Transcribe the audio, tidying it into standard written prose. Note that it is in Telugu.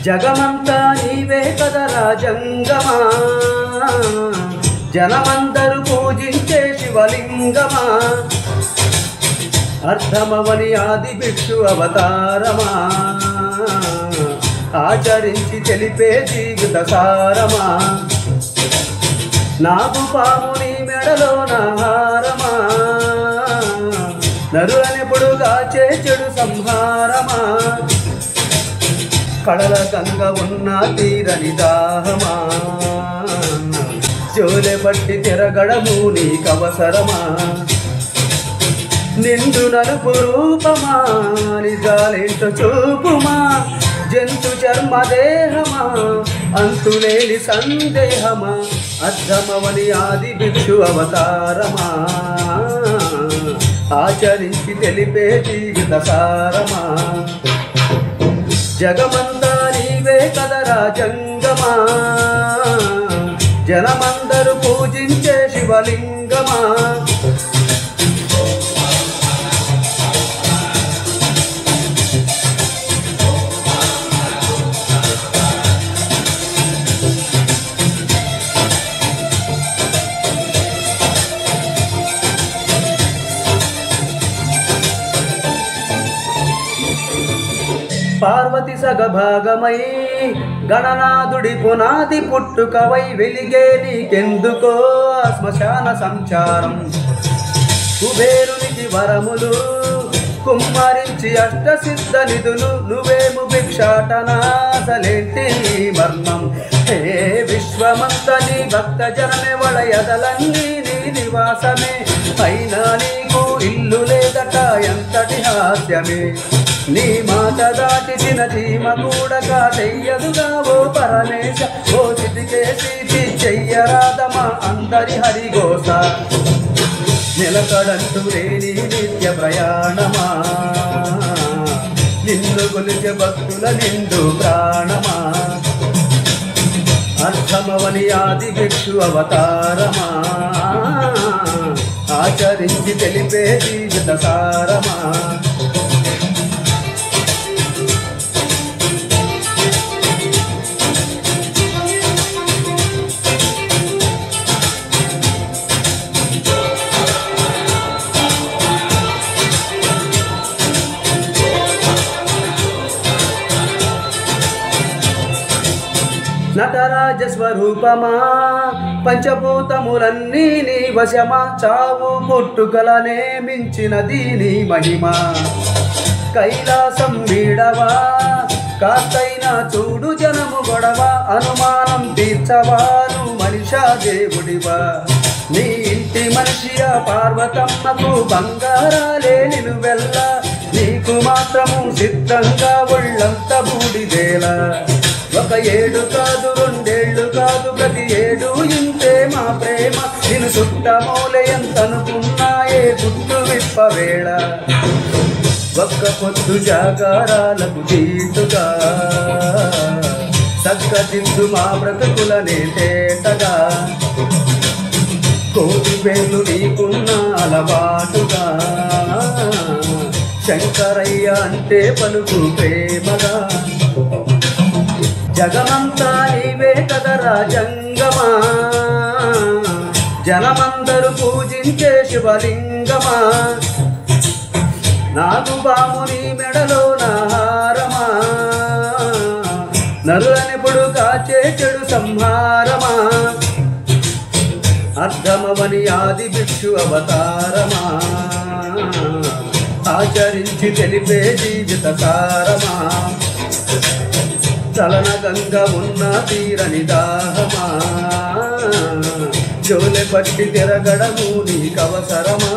జగమంతా నీవే కదరా జంగమా, జనమందరూ పూజించే శివలింగమా, అర్థమవని ఆది భిక్షు అవతారమా, ఆచరించి తెలిపే జీవిత సారమా, నాగు పాముని మెడలో నాహారమా, నరులనెప్పుడు గాచే చెడు సంహారమా, కడల గంగ ఉన్న తీరని దాహమా, జోలె బట్టి తిరగడము నీకవసరమా, నిండు నలుపు రూపమా నిజాలేంటో చూపుమా, జంతు చర్మ దేహమా అంతులేని సందేహమా, అర్థమవని ఆది భిక్షు అవతారమా, ఆచరించి తెలిపే జీవిత సారమా, జగమంతా నీవే కదరా జంగమా, జనమందరూ పూజించే శివలింగమా, పార్వతి సగభాగమై గణనాథుడి పునాది పుట్టుకవై వెలిగే నీకెందుకో శ్మశాన సంచారం, కుబేరునికి వరములు కుమ్మరించి అష్టసిద్ధ నిధులు, నువ్వేము భిక్షాటనాసలేంటి మర్మం, హే విశ్వమంత నీ భక్త జనమే వడయదలన్నీ నీ నివాసమే, అయినా నీకు ఇల్లు లేదట ఎంతటి హాస్యమే, నీ మాట దాటిసిన చీమ కూడా కాటెయ్యదుగా ఓ పరమేశ, ఓ చిటికేసి చెయ్యరాదమా అందరి హరిగోస, నిలకడంటూ లేని నిత్య ప్రయాణమా, నిన్ను కొలిచే భక్తుల నిండు ప్రాణమా, అర్థమవని ఆది భిక్షు అవతారమా, ఆచరించి తెలిపే జీవిత సారమా, నటరాజ స్వరూపమా పంచభూతములన్నీ నీ వశమా, చావు పుట్టుకలనే మించినది నీ మహిమా, కైలాసం వీడవా కాస్తైనా చూడు జనము గొడవ, అనుమానం తీర్చవాను మనిషా దేవుడివా, నీ ఇంటి మనిషియా పార్వతమ్మకు బంగారాలే నిలువెల్ల, నీకు మాత్రము సిద్ధంగా ఒళ్ళంత బూడిదేలా, ఒక ఏడు కాదు రెండేళ్ళు కాదు ప్రతి ఏడు ఇంతే మా ప్రేమ, నిన్ను చుట్టమూలే ఎంతనుకున్నాయే గుట్టు విప్పవేళ, ఒక్క పొద్దు జాగారాలకు తీటుగా సగ్గదిద్దు మా బ్రతుకులనే తేటగా, కోటి వేలు నీకున్న అలవాటుగా, శంకరయ్య అంటే పలుకు ప్రేమగా, జగమంతా నీవే కదరా జంగమా, జనమందరూ పూజించే శివలింగమా, నాగు పాముని మెడలో నాహారమా, నరులనెప్పుడు కాచే చెడు సంహారమా, అర్థమవని ఆది భిక్షు అవతారమా, ఆచరించి తెలిపే జీవిత సారమా, చలన గంగ ఉన్న తీరని దాహమా, జోలె పట్టి తిరగడము నీకవసరమా.